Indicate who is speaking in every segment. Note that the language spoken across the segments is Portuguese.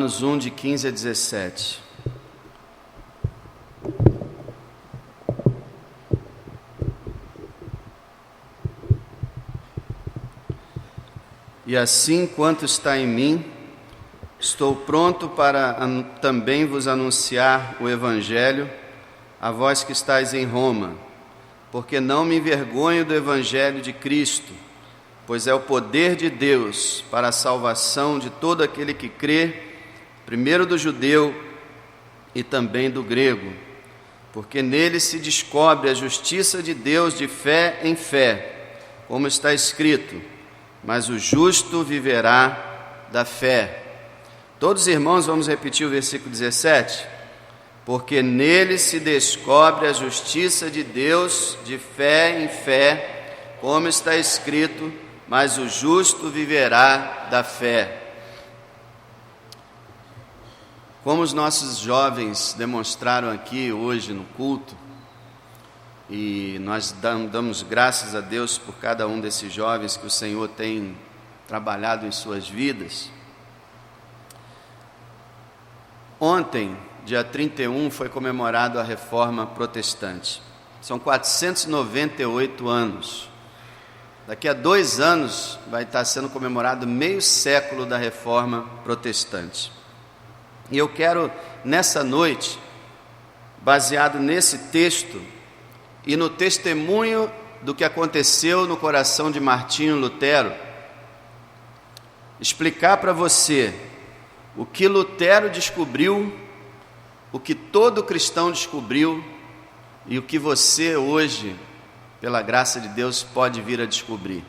Speaker 1: Romanos 1, de 15 a 17. E assim, quanto está em mim, estou pronto para também vos anunciar o Evangelho, a vós que estáis em Roma, porque não me envergonho do Evangelho de Cristo, pois é o poder de Deus para a salvação de todo aquele que crê, primeiro do judeu e também do grego, porque nele se descobre a justiça de Deus de fé em fé, como está escrito: mas o justo viverá da fé. Todos irmãos, vamos repetir o versículo 17? Porque nele se descobre a justiça de Deus de fé em fé, como está escrito: mas o justo viverá da fé. Como os nossos jovens demonstraram aqui hoje no culto, e nós damos graças a Deus por cada um desses jovens que o Senhor tem trabalhado em suas vidas. Ontem, dia 31, foi comemorado a Reforma Protestante. São 498 anos. Daqui a 2 anos vai estar sendo comemorado meio século da Reforma Protestante. E eu quero, nessa noite, baseado nesse texto e no testemunho do que aconteceu no coração de Martinho Lutero, explicar para você o que Lutero descobriu, o que todo cristão descobriu e o que você hoje, pela graça de Deus, pode vir a descobrir.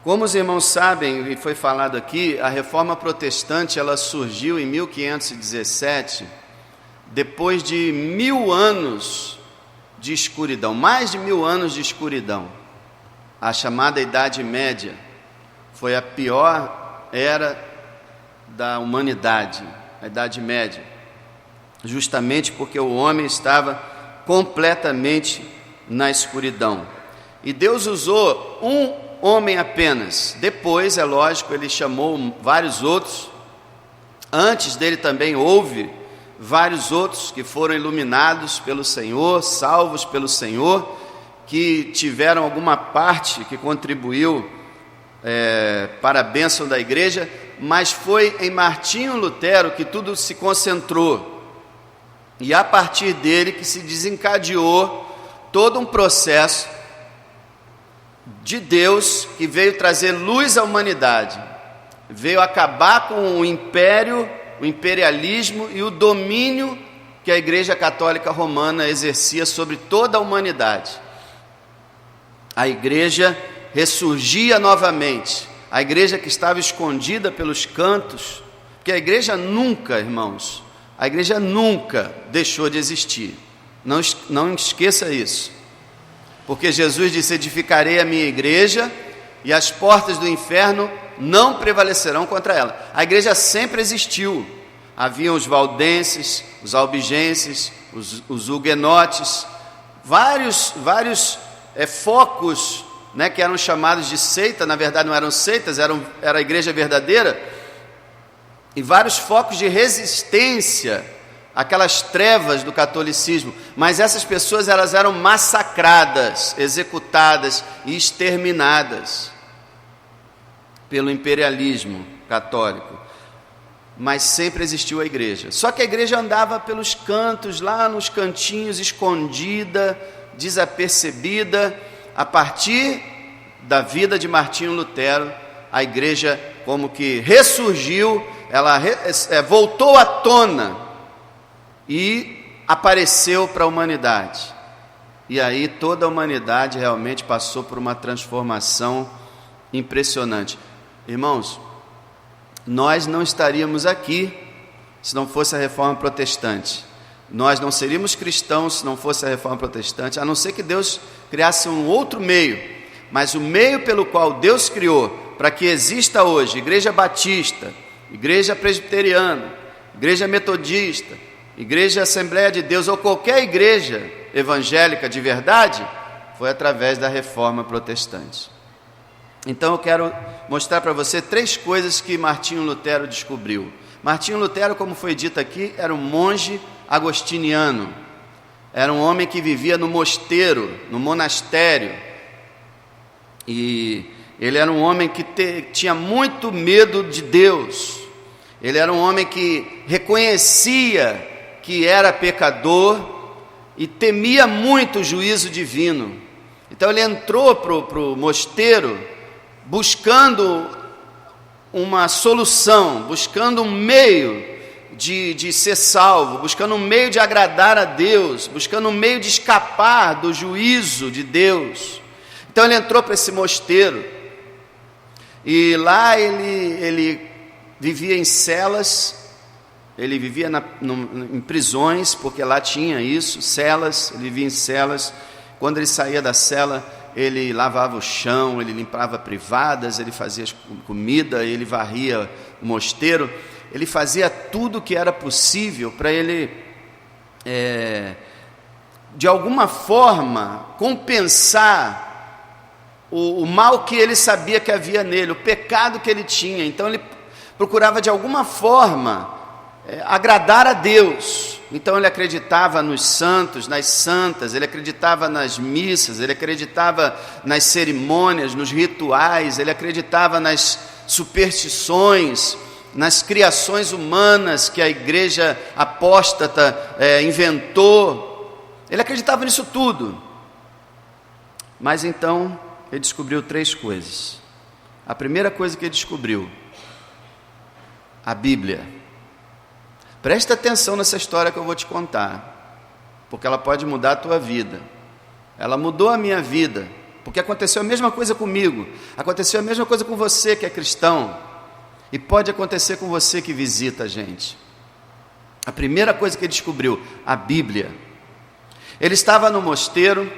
Speaker 1: Como os irmãos sabem, e foi falado aqui, a Reforma Protestante ela surgiu em 1517, depois de 1000 anos de escuridão, mais de 1000 anos de escuridão. A chamada Idade Média foi a pior era da humanidade, a Idade Média, justamente porque o homem estava completamente na escuridão. E Deus usou um homem apenas. Depois, é lógico, ele chamou vários outros. Antes dele também houve vários outros que foram iluminados pelo Senhor, salvos pelo Senhor, que tiveram alguma parte que contribuiu para a bênção da igreja, mas foi em Martinho Lutero que tudo se concentrou, e a partir dele que se desencadeou todo um processo de Deus que veio trazer luz à humanidade, veio acabar com o império, o imperialismo e o domínio que a Igreja Católica Romana exercia sobre toda a humanidade. A igreja ressurgia novamente, a igreja que estava escondida pelos cantos, porque a igreja nunca, irmãos, a igreja nunca deixou de existir, não esqueça isso, porque Jesus disse: edificarei a minha igreja e as portas do inferno não prevalecerão contra ela. A igreja sempre existiu. Haviam os valdenses, os albigenses, os huguenotes, vários focos, né, que eram chamados de seita. Na verdade não eram seitas, era a igreja verdadeira, e vários focos de resistência àquelas trevas do catolicismo. Mas essas pessoas, elas eram massacradas, executadas e exterminadas pelo imperialismo católico. Mas sempre existiu a igreja. Só que a igreja andava pelos cantos, lá nos cantinhos, escondida, desapercebida. A partir da vida de Martinho Lutero, a igreja como que ressurgiu, ela voltou à tona e apareceu para a humanidade. E aí toda a humanidade realmente passou por uma transformação impressionante. Irmãos, nós não estaríamos aqui se não fosse a Reforma Protestante. Nós não seríamos cristãos se não fosse a Reforma Protestante, a não ser que Deus criasse um outro meio. Mas o meio pelo qual Deus criou para que exista hoje Igreja Batista, Igreja Presbiteriana, Igreja Metodista, Igreja Assembleia de Deus ou qualquer igreja evangélica de verdade, foi através da Reforma Protestante. Então eu quero mostrar para você 3 coisas que Martinho Lutero descobriu. Martinho Lutero, como foi dito aqui, era um monge agostiniano. Era um homem que vivia no mosteiro, no monastério. E ele era um homem que tinha muito medo de Deus. Ele era um homem que reconhecia que era pecador e temia muito o juízo divino. Então ele entrou para o mosteiro buscando uma solução, buscando um meio de ser salvo, buscando um meio de agradar a Deus, buscando um meio de escapar do juízo de Deus. Então ele entrou para esse mosteiro e lá ele vivia em celas, ele vivia em prisões, porque lá tinha isso, celas, ele vivia em celas. Quando ele saía da cela, ele lavava o chão, ele limpava privadas, ele fazia comida, ele varria o mosteiro, ele fazia tudo o que era possível para ele, de alguma forma, compensar o mal que ele sabia que havia nele, o pecado que ele tinha. Então ele procurava de alguma forma agradar a Deus. Então ele acreditava nos santos, nas santas, ele acreditava nas missas, ele acreditava nas cerimônias, nos rituais, ele acreditava nas superstições, nas criações humanas que a igreja apóstata inventou. Ele acreditava nisso tudo. Mas então ele descobriu 3 coisas. A primeira coisa que ele descobriu: a Bíblia. Presta atenção nessa história que eu vou te contar, porque ela pode mudar a tua vida. Ela mudou a minha vida, porque aconteceu a mesma coisa comigo, aconteceu a mesma coisa com você que é cristão, e pode acontecer com você que visita a gente. A primeira coisa que ele descobriu: a Bíblia. Ele estava no mosteiro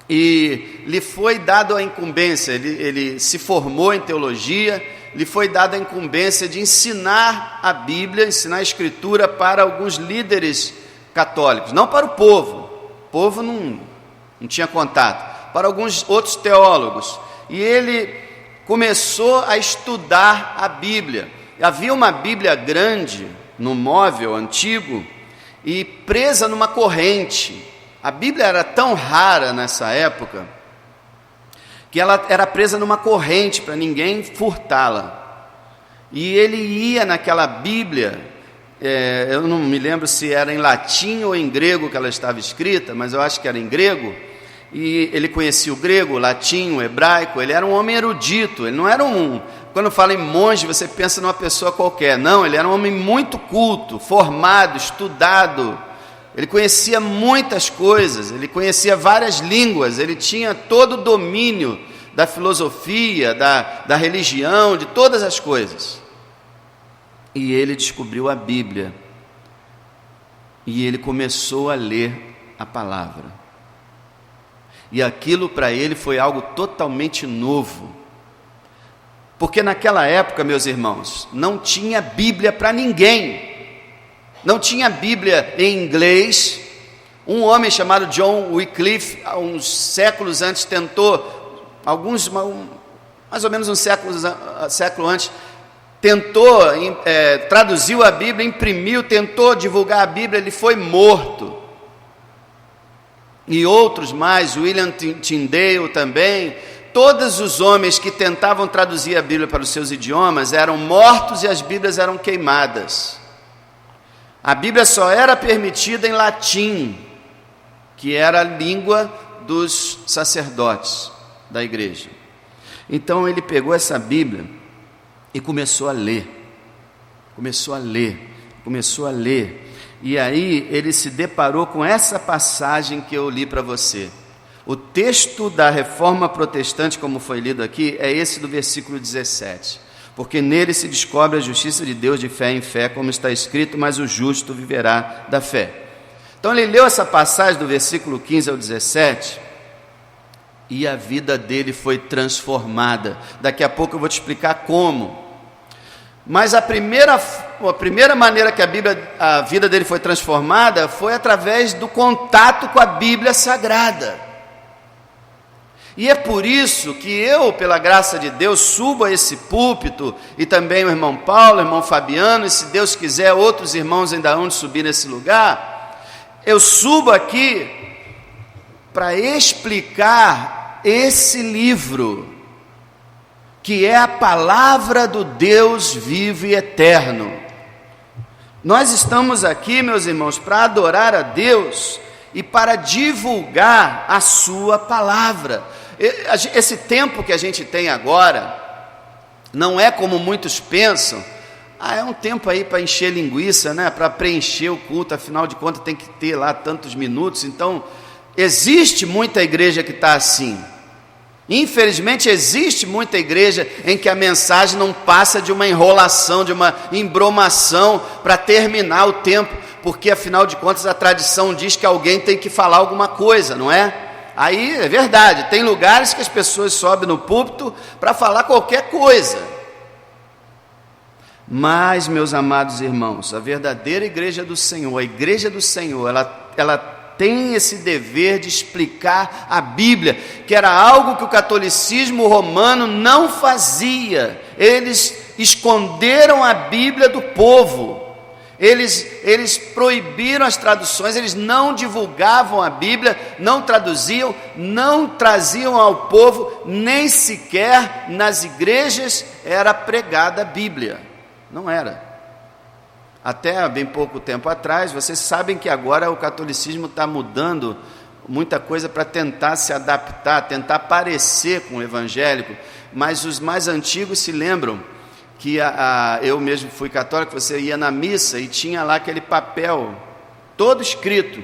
Speaker 1: e lhe foi dado a incumbência, ele se formou em teologia, lhe foi dada a incumbência de ensinar a Bíblia, ensinar a Escritura para alguns líderes católicos, não para o povo não tinha contato, para alguns outros teólogos. E ele começou a estudar a Bíblia. Havia uma Bíblia grande, no móvel antigo, e presa numa corrente. A Bíblia era tão rara nessa época, que ela era presa numa corrente para ninguém furtá-la. E ele ia naquela Bíblia, eu não me lembro se era em latim ou em grego que ela estava escrita, mas eu acho que era em grego, e ele conhecia o grego, o latim, o hebraico. Ele era um homem erudito, ele não era quando fala em monge, você pensa numa pessoa qualquer. Não, ele era um homem muito culto, formado, estudado. Ele conhecia muitas coisas, ele conhecia várias línguas, ele tinha todo o domínio da filosofia, da religião, de todas as coisas. E ele descobriu a Bíblia, e ele começou a ler a palavra. E aquilo para ele foi algo totalmente novo, porque naquela época, meus irmãos, não tinha Bíblia para ninguém. Não tinha Bíblia em inglês. Um homem chamado John Wycliffe, uns séculos antes, tentou, mais ou menos um século antes, tentou, traduziu a Bíblia, imprimiu, tentou divulgar a Bíblia, ele foi morto. E outros mais, William Tyndale também, todos os homens que tentavam traduzir a Bíblia para os seus idiomas eram mortos e as Bíblias eram queimadas. A Bíblia só era permitida em latim, que era a língua dos sacerdotes da igreja. Então ele pegou essa Bíblia e começou a ler. E aí ele se deparou com essa passagem que eu li para você. O texto da Reforma Protestante, como foi lido aqui, é esse do versículo 17. Porque nele se descobre a justiça de Deus de fé em fé, como está escrito: mas o justo viverá da fé. Então ele leu essa passagem do versículo 15 ao 17, e a vida dele foi transformada. Daqui a pouco eu vou te explicar como. Mas a primeira maneira que a vida dele foi transformada foi através do contato com a Bíblia Sagrada. E é por isso que eu, pela graça de Deus, subo a esse púlpito, e também o irmão Paulo, o irmão Fabiano, e se Deus quiser, outros irmãos ainda hão de subir nesse lugar. Eu subo aqui para explicar esse livro, que é a palavra do Deus vivo e eterno. Nós estamos aqui, meus irmãos, para adorar a Deus e para divulgar a sua palavra. Esse tempo que a gente tem agora, não é como muitos pensam, é um tempo aí para encher linguiça, né? Para preencher o culto, afinal de contas tem que ter lá tantos minutos. Então, existe muita igreja que está assim. Infelizmente existe muita igreja em que a mensagem não passa de uma enrolação, de uma embromação para terminar o tempo, porque afinal de contas a tradição diz que alguém tem que falar alguma coisa, não é? Aí é verdade, tem lugares que as pessoas sobem no púlpito para falar qualquer coisa. Mas, meus amados irmãos, a verdadeira igreja do Senhor, a igreja do Senhor, ela tem esse dever de explicar a Bíblia, que era algo que o catolicismo romano não fazia. Eles esconderam a Bíblia do povo, eles proibiram as traduções, eles não divulgavam a Bíblia, não traduziam, não traziam ao povo, nem sequer nas igrejas era pregada a Bíblia, não era. Até bem pouco tempo atrás, vocês sabem que agora o catolicismo está mudando muita coisa para tentar se adaptar, tentar parecer com o evangélico, mas os mais antigos se lembram que eu mesmo fui católico, você ia na missa e tinha lá aquele papel todo escrito,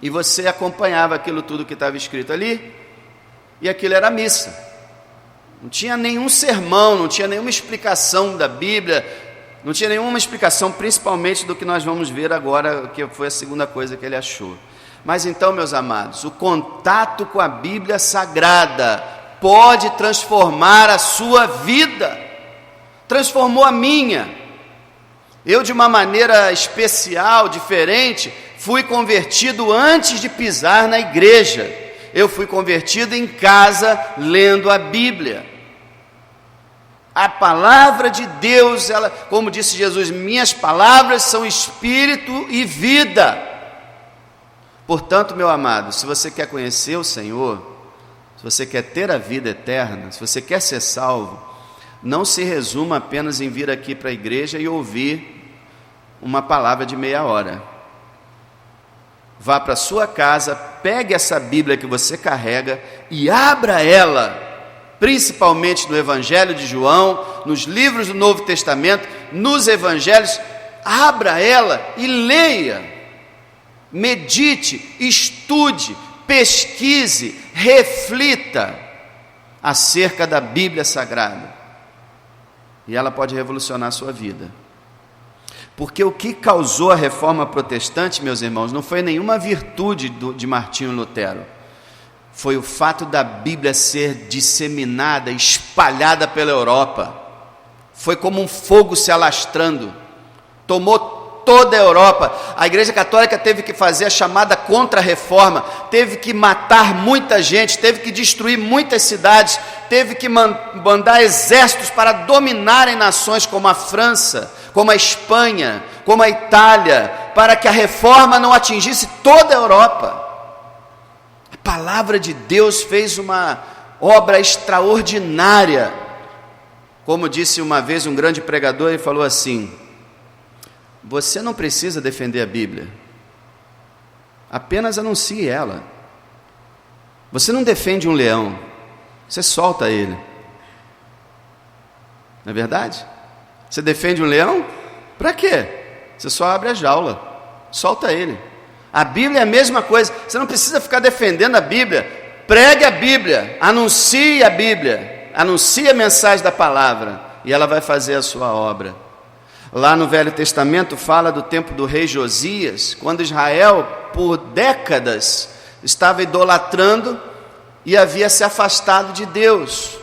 Speaker 1: e você acompanhava aquilo tudo que estava escrito ali, e aquilo era a missa. Não tinha nenhum sermão, não tinha nenhuma explicação da Bíblia, não tinha nenhuma explicação, principalmente do que nós vamos ver agora, que foi a segunda coisa que ele achou. Mas então, meus amados, o contato com a Bíblia Sagrada pode transformar a sua vida, transformou a minha. Eu, de uma maneira especial, diferente, fui convertido antes de pisar na igreja. Eu fui convertido em casa, lendo a Bíblia. A palavra de Deus, ela, como disse Jesus, minhas palavras são espírito e vida. Portanto, meu amado, se você quer conhecer o Senhor, se você quer ter a vida eterna, se você quer ser salvo, não se resuma apenas em vir aqui para a igreja e ouvir uma palavra de meia hora. Vá para a sua casa, pegue essa Bíblia que você carrega e abra ela, principalmente no Evangelho de João, nos livros do Novo Testamento, nos Evangelhos, abra ela e leia, medite, estude, pesquise, reflita acerca da Bíblia Sagrada, e ela pode revolucionar a sua vida. Porque o que causou a reforma protestante, meus irmãos, não foi nenhuma virtude de Martinho Lutero, foi o fato da Bíblia ser disseminada, espalhada pela Europa. Foi como um fogo se alastrando, tomou toda a Europa. A Igreja Católica teve que fazer a chamada Contra-Reforma, teve que matar muita gente, teve que destruir muitas cidades, teve que mandar exércitos para dominarem nações como a França, como a Espanha, como a Itália, para que a reforma não atingisse toda a Europa. A palavra de Deus fez uma obra extraordinária. Como disse uma vez um grande pregador, ele falou assim: você não precisa defender a Bíblia, apenas anuncie ela. Você não defende um leão, você solta ele. Não é verdade? Você defende um leão? Para quê? Você só abre a jaula, solta ele. A Bíblia é a mesma coisa, você não precisa ficar defendendo a Bíblia. Pregue a Bíblia, anuncie a Bíblia, anuncie a mensagem da palavra, e ela vai fazer a sua obra. Lá no Velho Testamento fala do tempo do rei Josias, quando Israel, por décadas, estava idolatrando e havia se afastado de Deus,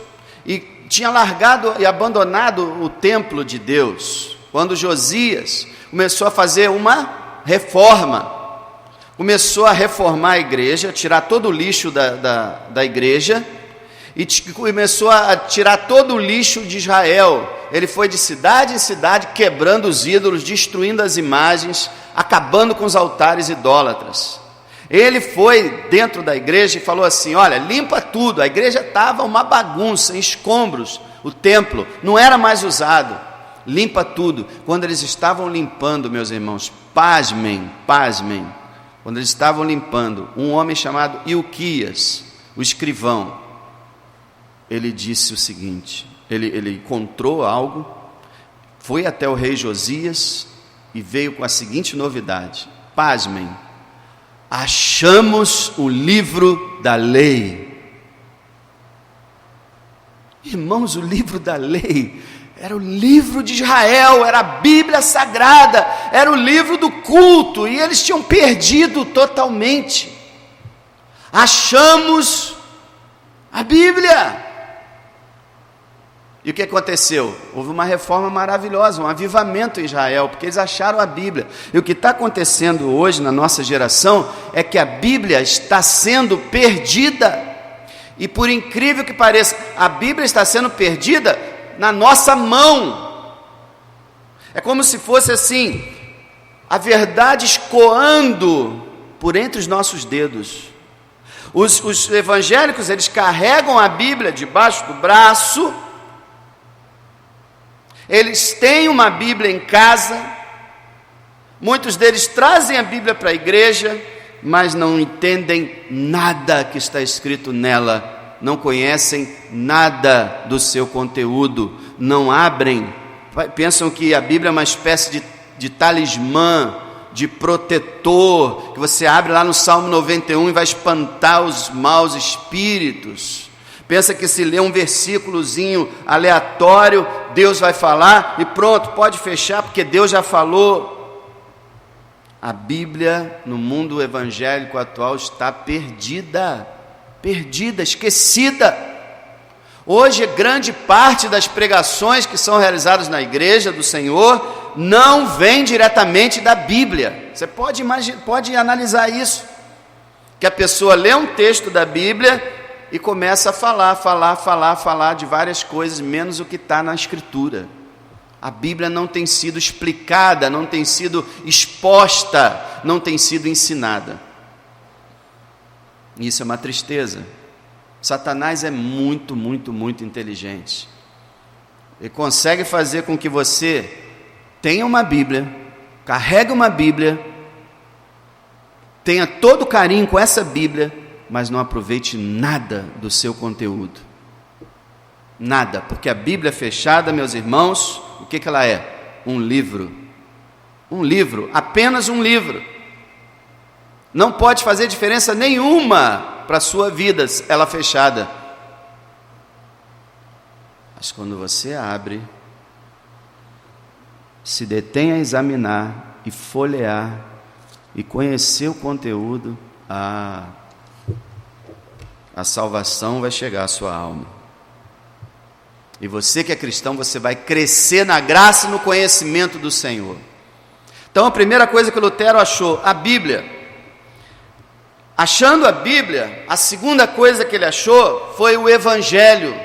Speaker 1: e tinha largado e abandonado o templo de Deus. Quando Josias começou a fazer uma reforma, começou a reformar a igreja, tirar todo o lixo da igreja, e começou a tirar todo o lixo de Israel. Ele foi de cidade em cidade, quebrando os ídolos, destruindo as imagens, acabando com os altares idólatras. Ele foi dentro da igreja e falou assim: olha, limpa tudo. A igreja estava uma bagunça, em escombros, o templo não era mais usado, limpa tudo. Quando eles estavam limpando, meus irmãos, pasmem, quando eles estavam limpando, um homem chamado Ilquias, o escrivão, ele disse o seguinte, ele encontrou algo, foi até o rei Josias e veio com a seguinte novidade: pasmem, achamos o livro da lei. Irmãos, o livro da lei era o livro de Israel, era a Bíblia Sagrada, era o livro do culto, e eles tinham perdido totalmente. Achamos a Bíblia. E o que aconteceu? Houve uma reforma maravilhosa, um avivamento em Israel, porque eles acharam a Bíblia. E o que está acontecendo hoje na nossa geração é que a Bíblia está sendo perdida. E por incrível que pareça, a Bíblia está sendo perdida na nossa mão. É como se fosse assim, a verdade escoando por entre os nossos dedos. Os evangélicos, eles carregam a Bíblia debaixo do braço, eles têm uma Bíblia em casa, muitos deles trazem a Bíblia para a igreja, mas não entendem nada que está escrito nela, não conhecem nada do seu conteúdo, não abrem, pensam que a Bíblia é uma espécie de talismã, de protetor, que você abre lá no Salmo 91 e vai espantar os maus espíritos. Pensa que se lê um versículozinho aleatório, Deus vai falar e pronto, pode fechar porque Deus já falou. A Bíblia no mundo evangélico atual está perdida, esquecida. Hoje grande parte das pregações que são realizadas na igreja do Senhor não vem diretamente da Bíblia. Você pode analisar isso, que a pessoa lê um texto da Bíblia e começa a falar de várias coisas, menos o que está na Escritura. A Bíblia não tem sido explicada, não tem sido exposta, não tem sido ensinada. Isso é uma tristeza. Satanás é muito inteligente. Ele consegue fazer com que você tenha uma Bíblia, carregue uma Bíblia, tenha todo carinho com essa Bíblia, mas não aproveite nada do seu conteúdo. Nada, porque a Bíblia fechada, meus irmãos, o que ela é? Um livro. Um livro, apenas um livro. Não pode fazer diferença nenhuma para a sua vida, ela fechada. Mas quando você abre, se detém a examinar e folhear e conhecer o conteúdo, a salvação vai chegar à sua alma. E você que é cristão, você vai crescer na graça e no conhecimento do Senhor. Então a primeira coisa que Lutero achou, a Bíblia. Achando a Bíblia, a segunda coisa que ele achou foi o Evangelho.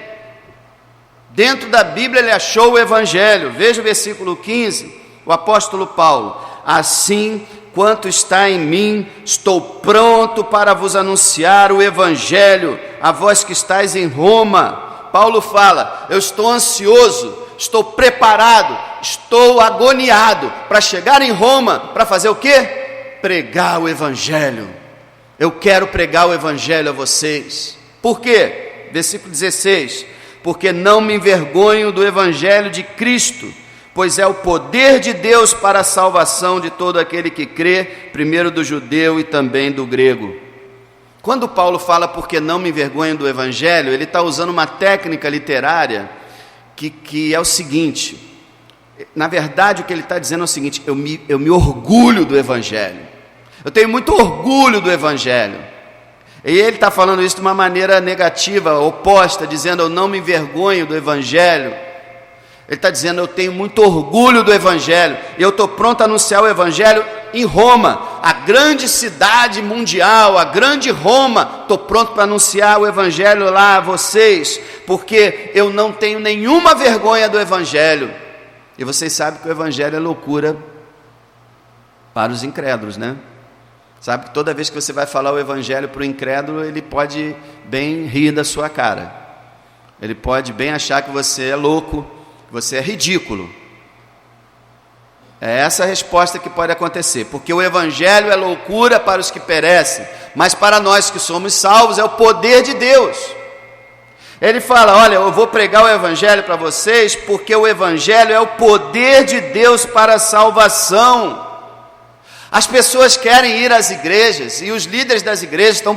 Speaker 1: Dentro da Bíblia ele achou o Evangelho. Veja o versículo 15, o apóstolo Paulo: assim quanto está em mim, estou pronto para vos anunciar o Evangelho, a vós que estáis em Roma. Paulo fala: eu estou ansioso, estou preparado, estou agoniado para chegar em Roma, para fazer o quê? Pregar o Evangelho. Eu quero pregar o Evangelho a vocês. Por quê? Versículo 16: porque não me envergonho do Evangelho de Cristo, pois é o poder de Deus para a salvação de todo aquele que crê, primeiro do judeu e também do grego. Quando Paulo fala porque não me envergonho do Evangelho, ele está usando uma técnica literária que é o seguinte: na verdade o que ele está dizendo é o seguinte: eu me orgulho do Evangelho, eu tenho muito orgulho do Evangelho. E ele está falando isso de uma maneira negativa, oposta, dizendo eu não me envergonho do Evangelho. Ele está dizendo eu tenho muito orgulho do Evangelho, e eu estou pronto a anunciar o Evangelho em Roma, a grande cidade mundial, a grande Roma, estou pronto para anunciar o Evangelho lá a vocês, porque eu não tenho nenhuma vergonha do Evangelho. E vocês sabem que o Evangelho é loucura para os incrédulos, né? Sabe que toda vez que você vai falar o Evangelho para o incrédulo, ele pode bem rir da sua cara, ele pode bem achar que você é louco, que você é ridículo. É essa a resposta que pode acontecer, porque o Evangelho é loucura para os que perecem, mas para nós que somos salvos é o poder de Deus. Ele fala, olha, eu vou pregar o Evangelho para vocês, porque o Evangelho é o poder de Deus para a salvação. As pessoas querem ir às igrejas, e os líderes das igrejas estão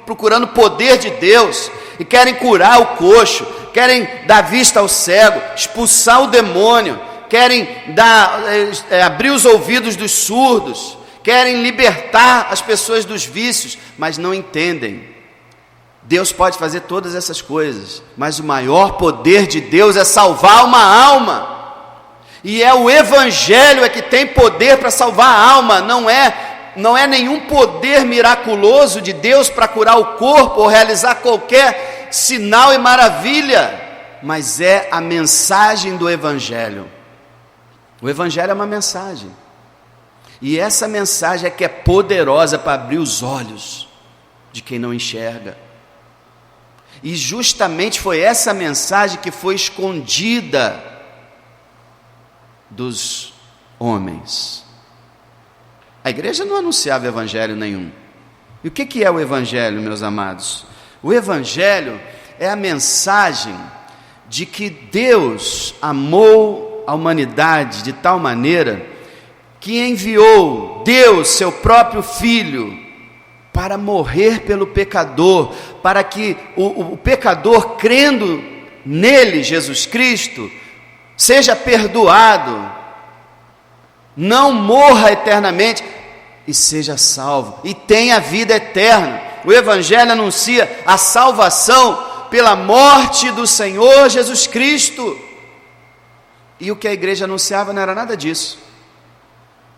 Speaker 1: procurando o poder de Deus, e querem curar o coxo, querem dar vista ao cego, expulsar o demônio, querem abrir os ouvidos dos surdos, querem libertar as pessoas dos vícios, mas não entendem. Deus pode fazer todas essas coisas, mas o maior poder de Deus é salvar uma alma. E é o Evangelho que tem poder para salvar a alma, não é nenhum poder miraculoso de Deus para curar o corpo ou realizar qualquer sinal e maravilha, mas é a mensagem do Evangelho. O Evangelho é uma mensagem, e essa mensagem é que é poderosa para abrir os olhos de quem não enxerga. E justamente foi essa mensagem que foi escondida dos homens. A igreja não anunciava evangelho nenhum. E o que é o evangelho, meus amados? O evangelho é a mensagem de que Deus amou a humanidade de tal maneira que enviou Deus, seu próprio Filho, para morrer pelo pecador, para que o pecador, crendo nele, Jesus Cristo, seja perdoado, não morra eternamente e seja salvo, e tenha vida eterna. O Evangelho anuncia a salvação pela morte do Senhor Jesus Cristo. E o que a igreja anunciava não era nada disso.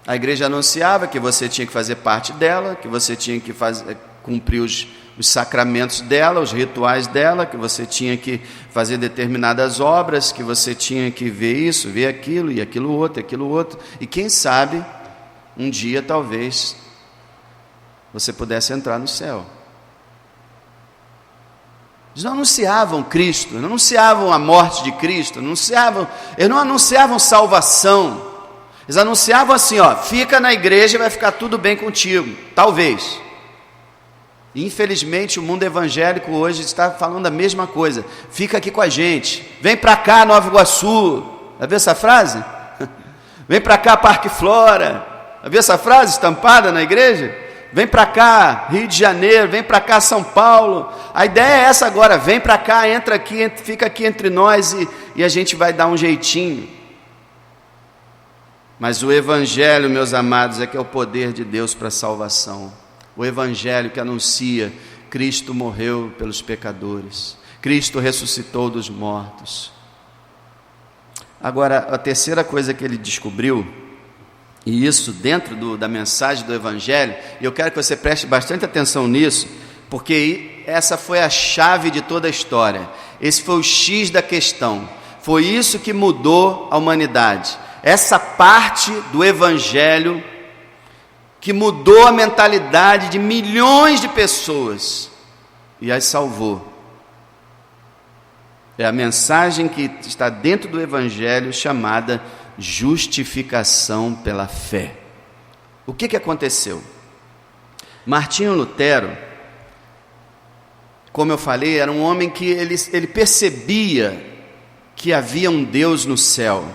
Speaker 1: A igreja anunciava que você tinha que fazer parte dela, que você tinha que cumprir os sacramentos dela, os rituais dela, que você tinha que fazer determinadas obras, que você tinha que ver isso, ver aquilo, e aquilo outro, e quem sabe, um dia talvez, você pudesse entrar no céu. Eles não anunciavam Cristo, não anunciavam a morte de Cristo, eles não anunciavam salvação. Eles anunciavam assim, fica na igreja e vai ficar tudo bem contigo, talvez. Infelizmente o mundo evangélico hoje está falando a mesma coisa, fica aqui com a gente, vem para cá Nova Iguaçu, já viu essa frase? Vem para cá Parque Flora, já viu essa frase estampada na igreja? Vem para cá Rio de Janeiro, vem para cá São Paulo, a ideia é essa agora, vem para cá, entra aqui, fica aqui entre nós e a gente vai dar um jeitinho. Mas o Evangelho, meus amados, é que é o poder de Deus para a salvação. O Evangelho que anuncia: Cristo morreu pelos pecadores, Cristo ressuscitou dos mortos. Agora, a terceira coisa que ele descobriu, e isso dentro da mensagem do Evangelho, e eu quero que você preste bastante atenção nisso, porque essa foi a chave de toda a história, esse foi o X da questão, foi isso que mudou a humanidade. Essa parte do Evangelho que mudou a mentalidade de milhões de pessoas e as salvou. É a mensagem que está dentro do Evangelho, chamada justificação pela fé. O que aconteceu? Martinho Lutero, como eu falei, era um homem que ele percebia que havia um Deus no céu,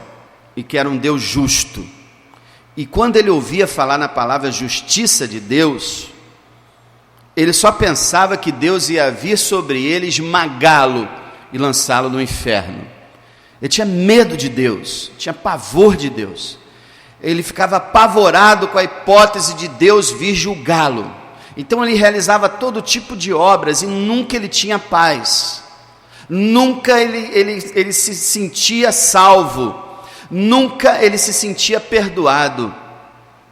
Speaker 1: e que era um Deus justo, e quando ele ouvia falar na palavra justiça de Deus, ele só pensava que Deus ia vir sobre ele, esmagá-lo e lançá-lo no inferno. Ele tinha medo de Deus, tinha pavor de Deus, ele ficava apavorado com a hipótese de Deus vir julgá-lo. Então ele realizava todo tipo de obras e nunca ele tinha paz, nunca ele se sentia salvo, nunca ele se sentia perdoado.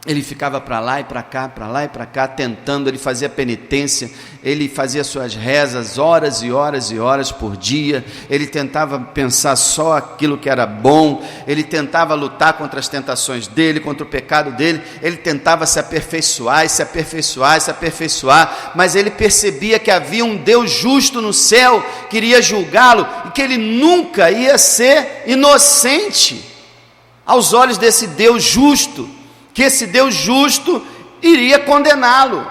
Speaker 1: Ele ficava para lá e para cá, tentando. Ele fazia penitência, ele fazia suas rezas horas e horas e horas por dia. Ele tentava pensar só aquilo que era bom. Ele tentava lutar contra as tentações dele, contra o pecado dele. Ele tentava se aperfeiçoar e se aperfeiçoar e se aperfeiçoar. Mas ele percebia que havia um Deus justo no céu, que iria julgá-lo e que ele nunca ia ser inocente aos olhos desse Deus justo, que esse Deus justo iria condená-lo.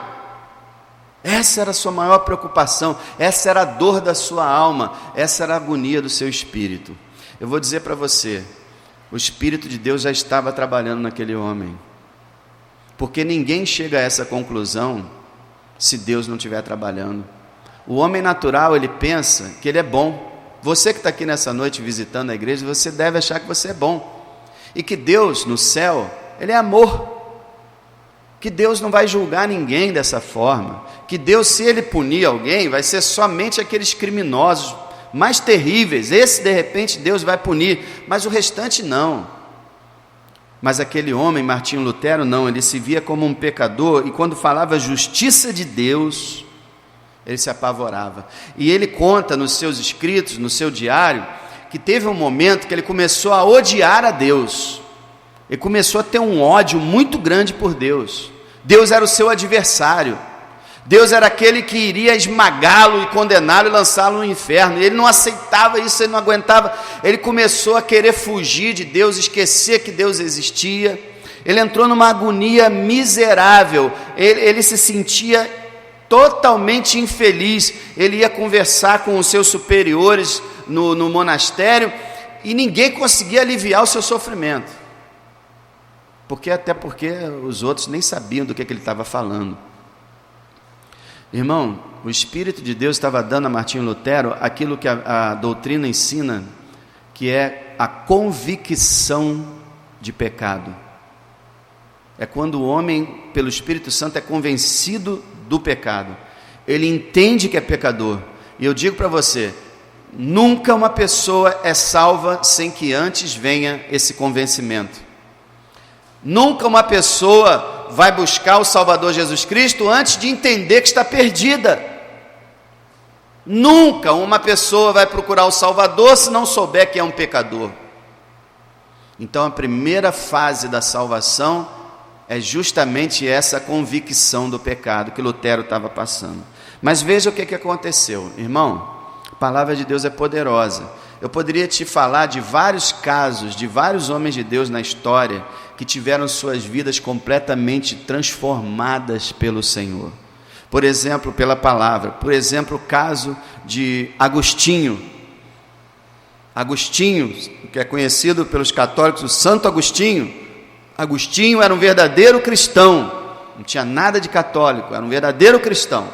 Speaker 1: Essa era a sua maior preocupação, essa era a dor da sua alma, essa era a agonia do seu espírito. Eu vou dizer para você, o Espírito de Deus já estava trabalhando naquele homem, porque ninguém chega a essa conclusão se Deus não estiver trabalhando. O homem natural, ele pensa que ele é bom. Você que está aqui nessa noite visitando a igreja, você deve achar que você é bom, e que Deus no céu, Ele é amor, que Deus não vai julgar ninguém dessa forma, que Deus, se Ele punir alguém, vai ser somente aqueles criminosos mais terríveis. Esse de repente Deus vai punir, mas o restante não. Mas aquele homem, Martinho Lutero, não, ele se via como um pecador, e quando falava justiça de Deus, ele se apavorava. E ele conta nos seus escritos, no seu diário, que teve um momento que ele começou a odiar a Deus. Ele começou a ter um ódio muito grande por Deus. Deus era o seu adversário. Deus era aquele que iria esmagá-lo e condená-lo e lançá-lo no inferno. E ele não aceitava isso, ele não aguentava. Ele começou a querer fugir de Deus, esquecer que Deus existia. Ele entrou numa agonia miserável. Ele se sentia totalmente infeliz. Ele ia conversar com os seus superiores no monastério e ninguém conseguia aliviar o seu sofrimento. Até porque os outros nem sabiam do que ele estava falando. Irmão, o Espírito de Deus estava dando a Martinho Lutero aquilo que a doutrina ensina, que é a convicção de pecado. É quando o homem, pelo Espírito Santo, é convencido do pecado. Ele entende que é pecador. E eu digo para você, nunca uma pessoa é salva sem que antes venha esse convencimento. Nunca uma pessoa vai buscar o Salvador Jesus Cristo antes de entender que está perdida. Nunca uma pessoa vai procurar o Salvador se não souber que é um pecador. Então a primeira fase da salvação é justamente essa convicção do pecado que Lutero estava passando. Mas veja o que aconteceu, irmão. A palavra de Deus é poderosa. Eu poderia te falar de vários casos, de vários homens de Deus na história, que tiveram suas vidas completamente transformadas pelo Senhor. Por exemplo, pela palavra. Por exemplo, o caso de Agostinho. Agostinho, que é conhecido pelos católicos, o Santo Agostinho. Agostinho era um verdadeiro cristão. Não tinha nada de católico, era um verdadeiro cristão.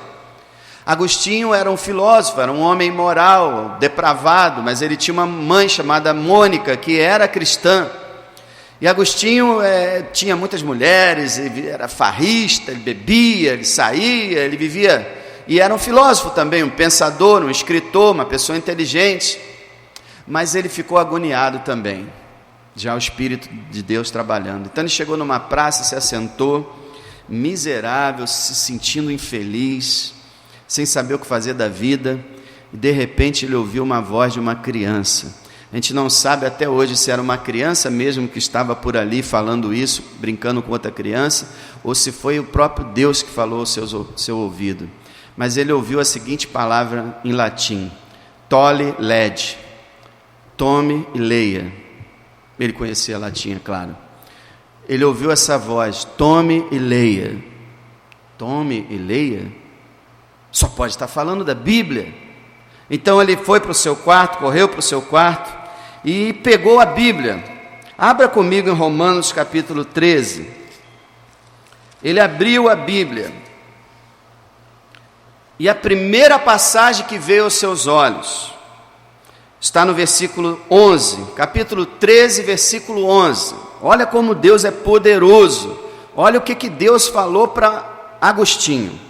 Speaker 1: Agostinho era um filósofo, era um homem moral, depravado, mas ele tinha uma mãe chamada Mônica, que era cristã. E Agostinho tinha muitas mulheres, ele era farrista, ele bebia, ele saía, ele vivia, e era um filósofo também, um pensador, um escritor, uma pessoa inteligente, mas ele ficou agoniado também, já o Espírito de Deus trabalhando. Então ele chegou numa praça, se assentou, miserável, se sentindo infeliz, sem saber o que fazer da vida, e de repente ele ouviu uma voz de uma criança. A gente não sabe até hoje se era uma criança mesmo que estava por ali falando isso, brincando com outra criança, ou se foi o próprio Deus que falou ao seu ouvido. Mas ele ouviu a seguinte palavra em latim: tole lege, tome e leia. Ele conhecia latim, é claro. Ele ouviu essa voz: tome e leia. Tome e leia? Só pode estar falando da Bíblia. Então ele foi para o seu quarto, correu para o seu quarto e pegou a Bíblia. Abra comigo em Romanos capítulo 13. Ele abriu a Bíblia. E a primeira passagem que veio aos seus olhos está no versículo 11, capítulo 13, versículo 11. Olha como Deus é poderoso. Olha o que Deus falou para Agostinho.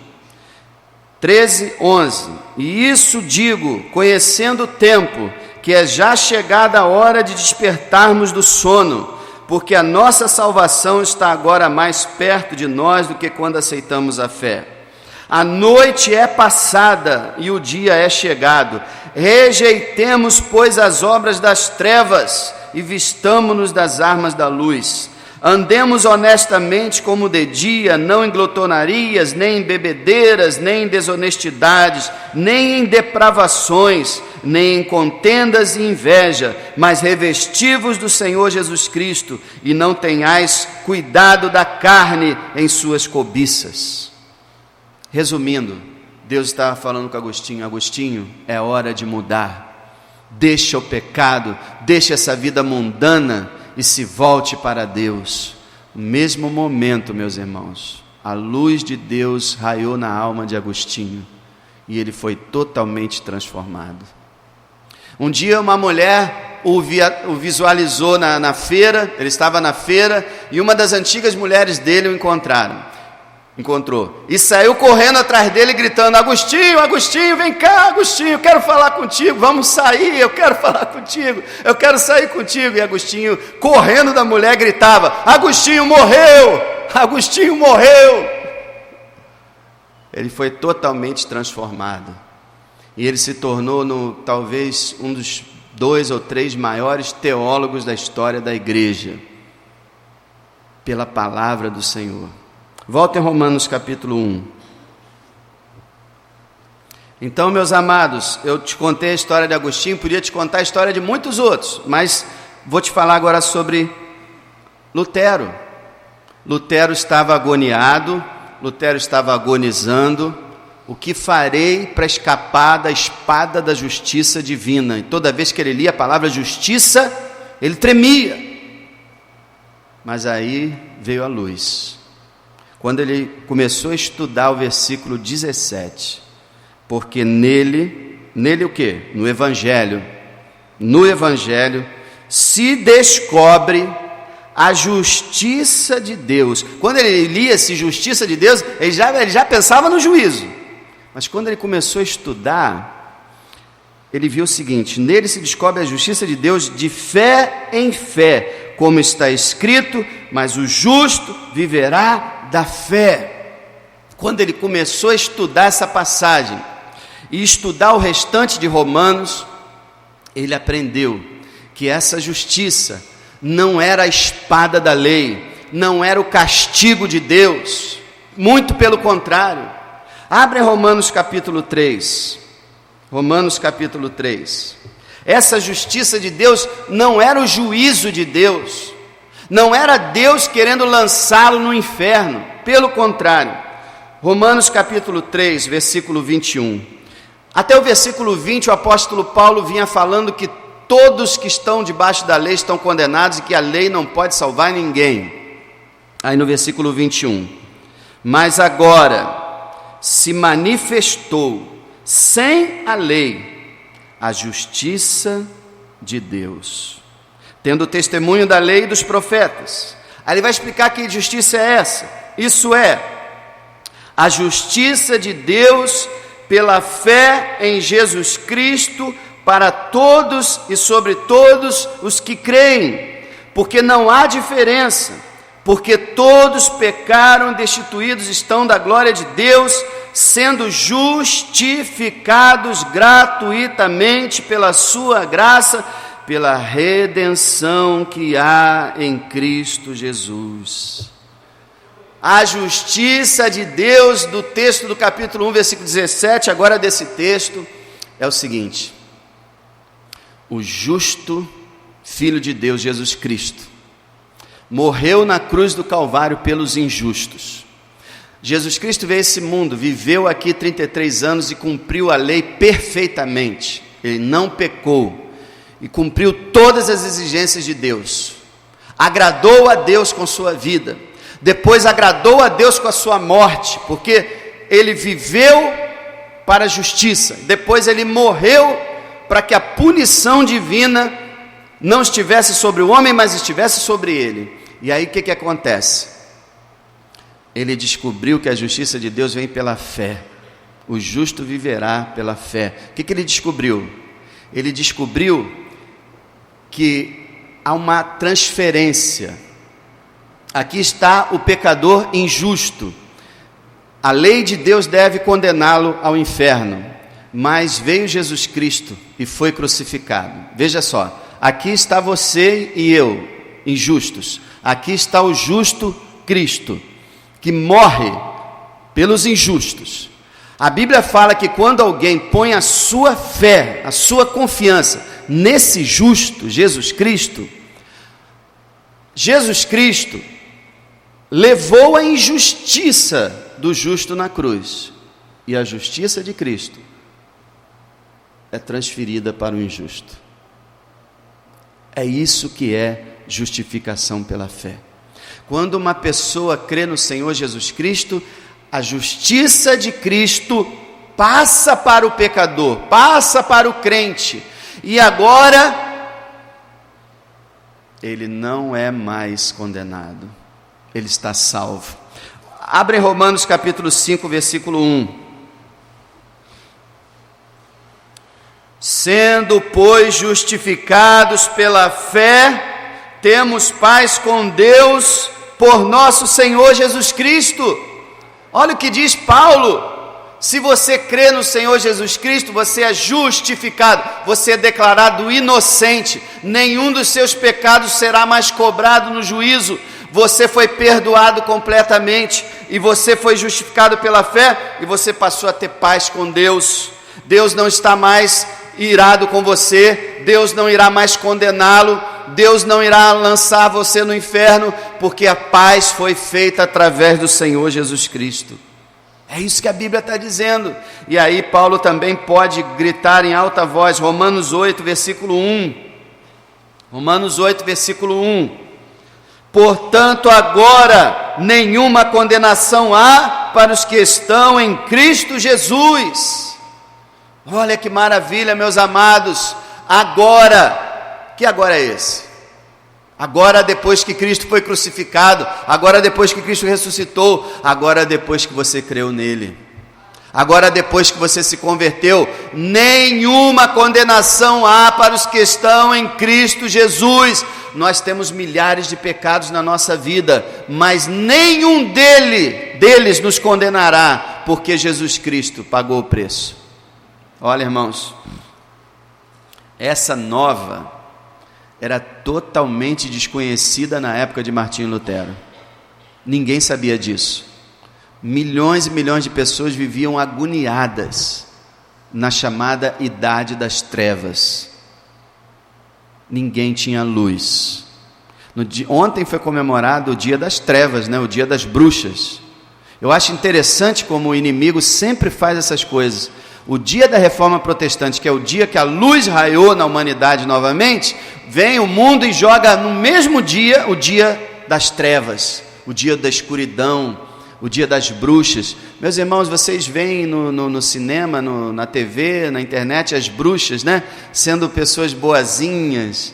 Speaker 1: 13, 11. E isso digo, conhecendo o tempo, que é já chegada a hora de despertarmos do sono, porque a nossa salvação está agora mais perto de nós do que quando aceitamos a fé. A noite é passada e o dia é chegado. Rejeitemos, pois, as obras das trevas e vistamo-nos das armas da luz. Andemos honestamente como de dia, não em glotonarias, nem em bebedeiras, nem em desonestidades, nem em depravações, nem em contendas e inveja, mas revesti-vos do Senhor Jesus Cristo, e não tenhais cuidado da carne em suas cobiças. Resumindo, Deus estava falando com Agostinho: Agostinho, é hora de mudar, deixa o pecado, deixa essa vida mundana e se volte para Deus. No mesmo momento, meus irmãos, a luz de Deus raiou na alma de Agostinho e ele foi totalmente transformado. Um dia uma mulher o visualizou na feira, ele estava na feira, e uma das antigas mulheres dele o encontrou, e saiu correndo atrás dele, gritando: Agostinho, Agostinho, vem cá, Agostinho, eu quero falar contigo, vamos sair, eu quero falar contigo, eu quero sair contigo. E Agostinho, correndo da mulher, gritava: Agostinho morreu, Agostinho morreu. Ele foi totalmente transformado, e ele se tornou talvez um dos 2 ou 3 maiores teólogos da história da igreja, pela palavra do Senhor. Volta em Romanos capítulo 1. Então, meus amados, eu te contei a história de Agostinho, podia te contar a história de muitos outros, mas vou te falar agora sobre Lutero. Lutero estava agoniado, Lutero estava agonizando. O que farei para escapar da espada da justiça divina? E toda vez que ele lia a palavra justiça, ele tremia. Mas aí veio a luz. Quando ele começou a estudar o versículo 17, porque nele o quê? No Evangelho se descobre a justiça de Deus. Quando ele lia essa justiça de Deus, ele já pensava no juízo. Mas quando ele começou a estudar, ele viu o seguinte: nele se descobre a justiça de Deus de fé em fé, como está escrito, mas o justo viverá da fé. Quando ele começou a estudar essa passagem e estudar o restante de Romanos, ele aprendeu que essa justiça não era a espada da lei, não era o castigo de Deus, muito pelo contrário. Abre Romanos capítulo 3. Romanos capítulo 3. Essa justiça de Deus não era o juízo de Deus, não era Deus querendo lançá-lo no inferno, pelo contrário. Romanos capítulo 3, versículo 21. Até o versículo 20, o apóstolo Paulo vinha falando que todos que estão debaixo da lei estão condenados e que a lei não pode salvar ninguém. Aí no versículo 21, mas agora se manifestou sem a lei a justiça de Deus, tendo testemunho da lei e dos profetas. Aí ele vai explicar que justiça é essa. Isso é a justiça de Deus pela fé em Jesus Cristo para todos e sobre todos os que creem, porque não há diferença, porque todos pecaram, destituídos estão da glória de Deus, sendo justificados gratuitamente pela sua graça, pela redenção que há em Cristo Jesus. A justiça de Deus, do texto do capítulo 1, versículo 17, agora desse texto, é o seguinte: o justo Filho de Deus, Jesus Cristo, morreu na cruz do Calvário pelos injustos. Jesus Cristo veio a esse mundo, viveu aqui 33 anos e cumpriu a lei perfeitamente. Ele não pecou e cumpriu todas as exigências de Deus. Agradou a Deus com sua vida. Depois agradou a Deus com a sua morte, porque ele viveu para a justiça. Depois ele morreu para que a punição divina não estivesse sobre o homem, mas estivesse sobre ele. E aí o que acontece? Ele descobriu que a justiça de Deus vem pela fé. O justo viverá pela fé. O que ele descobriu? Ele descobriu que há uma transferência. Aqui está o pecador injusto. A lei de Deus deve condená-lo ao inferno, mas veio Jesus Cristo e foi crucificado. Veja só, aqui está você e eu, injustos. Aqui está o justo Cristo, que morre pelos injustos. A Bíblia fala que quando alguém põe a sua fé, a sua confiança nesse justo, Jesus Cristo levou a injustiça do justo na cruz, e a justiça de Cristo é transferida para o injusto. É isso que é justificação pela fé. Quando uma pessoa crê no Senhor Jesus Cristo, a justiça de Cristo passa para o pecador, passa para o crente, e agora ele não é mais condenado, ele está salvo. Abre Romanos capítulo 5, versículo 1. Sendo, pois, justificados pela fé, temos paz com Deus por nosso Senhor Jesus Cristo. Olha o que diz Paulo: se você crê no Senhor Jesus Cristo, você é justificado, você é declarado inocente, nenhum dos seus pecados será mais cobrado no juízo, você foi perdoado completamente, e você foi justificado pela fé, e você passou a ter paz com Deus. Deus não está mais irado com você, Deus não irá mais condená-lo, Deus não irá lançar você no inferno, porque a paz foi feita através do Senhor Jesus Cristo. É isso que a Bíblia está dizendo. E aí Paulo também pode gritar em alta voz, Romanos 8, versículo 1. Romanos 8, versículo 1. Portanto, agora nenhuma condenação há para os que estão em Cristo Jesus. Olha que maravilha, meus amados. Agora, que agora é esse? Agora depois que Cristo foi crucificado, agora depois que Cristo ressuscitou, agora depois que você creu nele, agora depois que você se converteu, nenhuma condenação há para os que estão em Cristo Jesus. Nós temos milhares de pecados na nossa vida, mas nenhum deles nos condenará, porque Jesus Cristo pagou o preço. Olha, irmãos, essa nova era totalmente desconhecida na época de Martinho Lutero. Ninguém sabia disso. Milhões e milhões de pessoas viviam agoniadas na chamada Idade das Trevas. Ninguém tinha luz. Ontem foi comemorado o Dia das Trevas, né? O Dia das Bruxas. Eu acho interessante como o inimigo sempre faz essas coisas. O dia da Reforma Protestante, que é o dia que a luz raiou na humanidade novamente, vem o mundo e joga no mesmo dia o dia das trevas, o dia da escuridão, o dia das bruxas. Meus irmãos, vocês veem no cinema, na TV, na internet, as bruxas, né? Sendo pessoas boazinhas.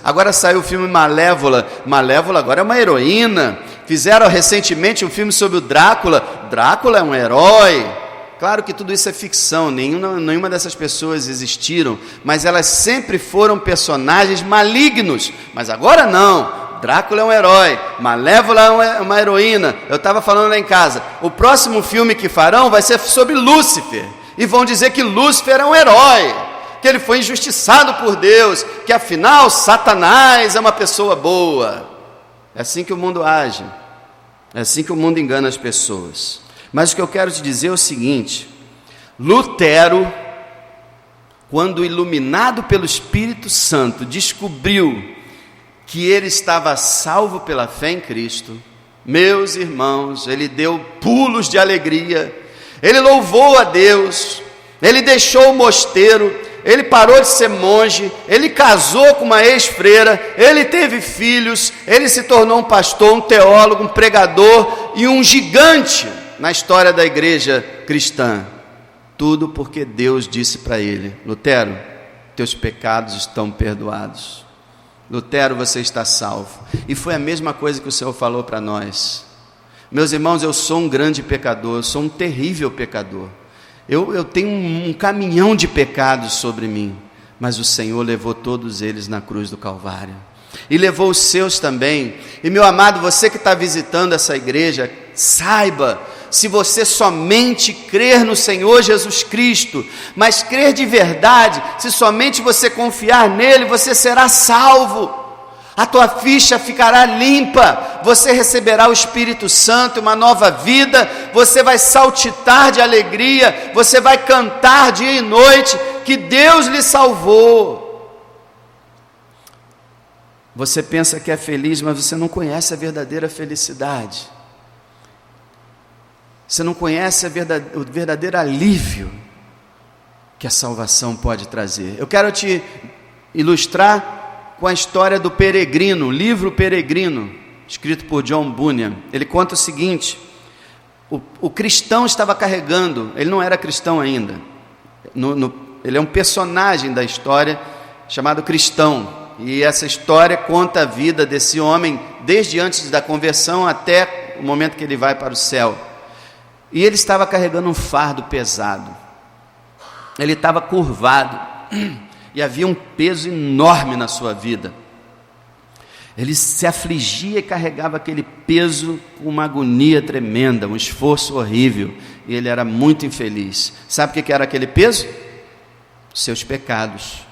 Speaker 1: Agora saiu o filme Malévola. Malévola agora é uma heroína. Fizeram recentemente um filme sobre o Drácula. Drácula é um herói. Claro que tudo isso é ficção, nenhuma dessas pessoas existiram, mas elas sempre foram personagens malignos. Mas agora não, Drácula é um herói, Malévola é uma heroína. Eu estava falando lá em casa, o próximo filme que farão vai ser sobre Lúcifer, e vão dizer que Lúcifer é um herói, que ele foi injustiçado por Deus, que afinal Satanás é uma pessoa boa. É assim que o mundo age, é assim que o mundo engana as pessoas. Mas o que eu quero te dizer é o seguinte: Lutero, quando iluminado pelo Espírito Santo, descobriu que ele estava salvo pela fé em Cristo, meus irmãos, ele deu pulos de alegria, ele louvou a Deus, ele deixou o mosteiro, ele parou de ser monge, ele casou com uma ex-freira, ele teve filhos, ele se tornou um pastor, um teólogo, um pregador e um gigante na história da igreja cristã. Tudo porque Deus disse para ele: Lutero, teus pecados estão perdoados. Lutero, você está salvo. E foi a mesma coisa que o Senhor falou para nós. Meus irmãos, eu sou um grande pecador, eu sou um terrível pecador. Eu tenho um caminhão de pecados sobre mim, mas o Senhor levou todos eles na cruz do Calvário. e levou os seus também. E meu amado, você que está visitando essa igreja, saiba, se você somente crer no Senhor Jesus Cristo, mas crer de verdade, se somente você confiar nele, você será salvo. A tua ficha ficará limpa, você receberá o Espírito Santo, uma nova vida, você vai saltitar de alegria, você vai cantar dia e noite, que Deus lhe salvou. Você pensa que é feliz, mas você não conhece a verdadeira felicidade. Você não conhece o verdadeiro alívio que a salvação pode trazer. Eu quero te ilustrar com a história do Peregrino, livro Peregrino, escrito por John Bunyan. Ele conta o seguinte: o cristão estava carregando, ele não era cristão ainda, ele é um personagem da história chamado Cristão, e essa história conta a vida desse homem, desde antes da conversão até o momento que ele vai para o céu. E ele estava carregando um fardo pesado, ele estava curvado, e havia um peso enorme na sua vida. Ele se afligia e carregava aquele peso com uma agonia tremenda, um esforço horrível, e ele era muito infeliz. Sabe o que era aquele peso? Seus pecados.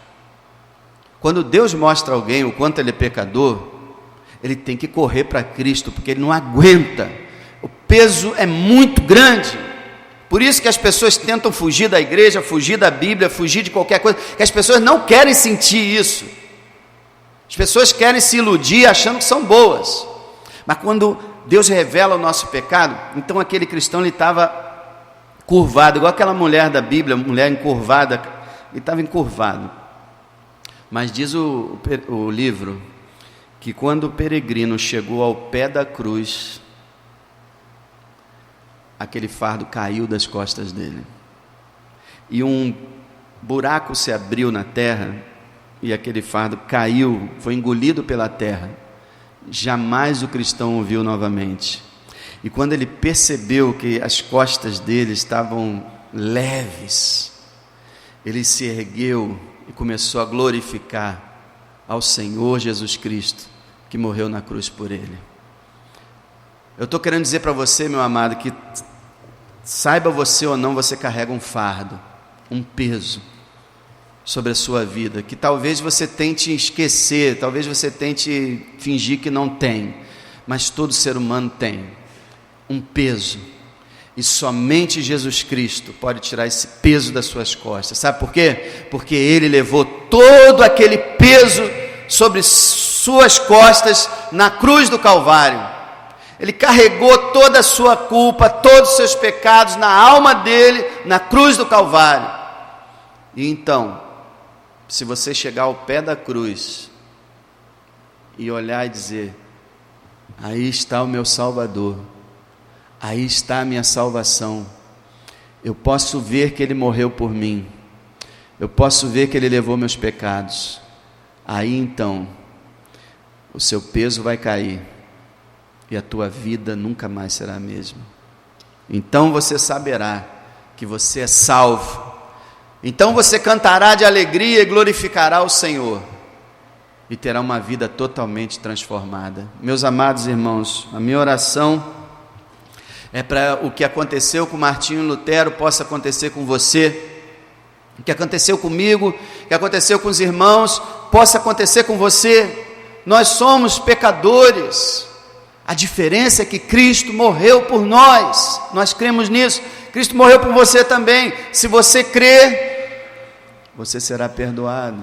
Speaker 1: Quando Deus mostra a alguém o quanto ele é pecador, ele tem que correr para Cristo, porque ele não aguenta. O peso é muito grande. Por isso que as pessoas tentam fugir da igreja, fugir da Bíblia, fugir de qualquer coisa, que as pessoas não querem sentir isso. As pessoas querem se iludir achando que são boas. Mas quando Deus revela o nosso pecado, então aquele cristão, ele estava curvado, igual aquela mulher da Bíblia, mulher encurvada, ele estava encurvado. Mas diz o livro, que quando o peregrino chegou ao pé da cruz, aquele fardo caiu das costas dele, e um buraco se abriu na terra, e aquele fardo caiu, foi engolido pela terra. Jamais o cristão o viu novamente. E quando ele percebeu que as costas dele estavam leves, ele se ergueu e começou a glorificar ao Senhor Jesus Cristo, que morreu na cruz por ele. Eu estou querendo dizer para você, meu amado, que saiba você ou não, você carrega um fardo, um peso sobre a sua vida, que talvez você tente esquecer, talvez você tente fingir que não tem, mas todo ser humano tem um peso, e somente Jesus Cristo pode tirar esse peso das suas costas. Sabe por quê? Porque Ele levou todo aquele peso sobre suas costas na cruz do Calvário. Ele carregou toda a sua culpa, todos os seus pecados na alma dele, na cruz do Calvário. E então, se você chegar ao pé da cruz e olhar e dizer: aí está o meu Salvador, aí está a minha salvação, eu posso ver que Ele morreu por mim, eu posso ver que Ele levou meus pecados, aí então o seu peso vai cair e a tua vida nunca mais será a mesma. Então você saberá que você é salvo. Então você cantará de alegria e glorificará o Senhor, e terá uma vida totalmente transformada. Meus amados irmãos, a minha oração é para o que aconteceu com Martinho Lutero possa acontecer com você, o que aconteceu comigo, o que aconteceu com os irmãos, possa acontecer com você. Nós somos pecadores, a diferença é que Cristo morreu por nós, nós cremos nisso. Cristo morreu por você também. Se você crer, você será perdoado,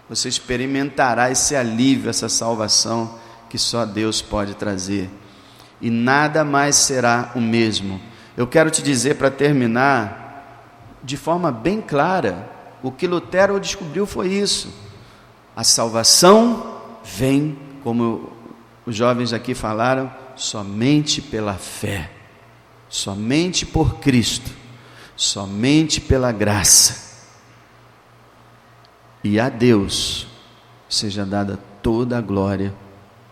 Speaker 1: você experimentará esse alívio, essa salvação que só Deus pode trazer, e nada mais será o mesmo. Eu quero te dizer, para terminar, de forma bem clara, o que Lutero descobriu foi isso: a salvação vem, como os jovens aqui falaram, somente pela fé, somente por Cristo, somente pela graça. E a Deus seja dada toda a glória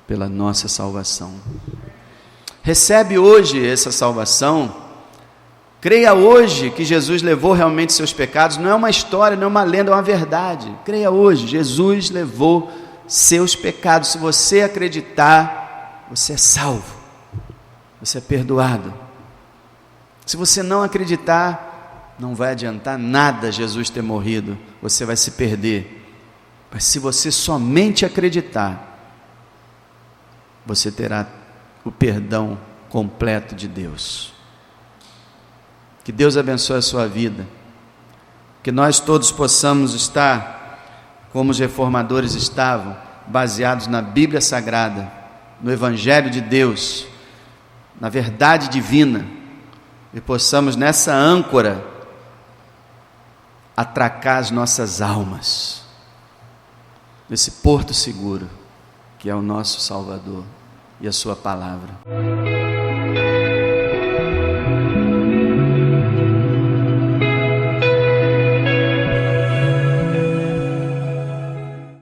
Speaker 1: pela nossa salvação. Recebe hoje essa salvação, creia hoje que Jesus levou realmente seus pecados, não é uma história, não é uma lenda, é uma verdade. Creia hoje, Jesus levou seus pecados. Se você acreditar, você é salvo, você é perdoado. Se você não acreditar, não vai adiantar nada Jesus ter morrido, você vai se perder. Mas se você somente acreditar, você terá o perdão completo de Deus. Que Deus abençoe a sua vida, que nós todos possamos estar como os reformadores estavam, baseados na Bíblia Sagrada, no Evangelho de Deus, na verdade divina, e possamos nessa âncora atracar as nossas almas nesse porto seguro que é o nosso Salvador e a sua palavra.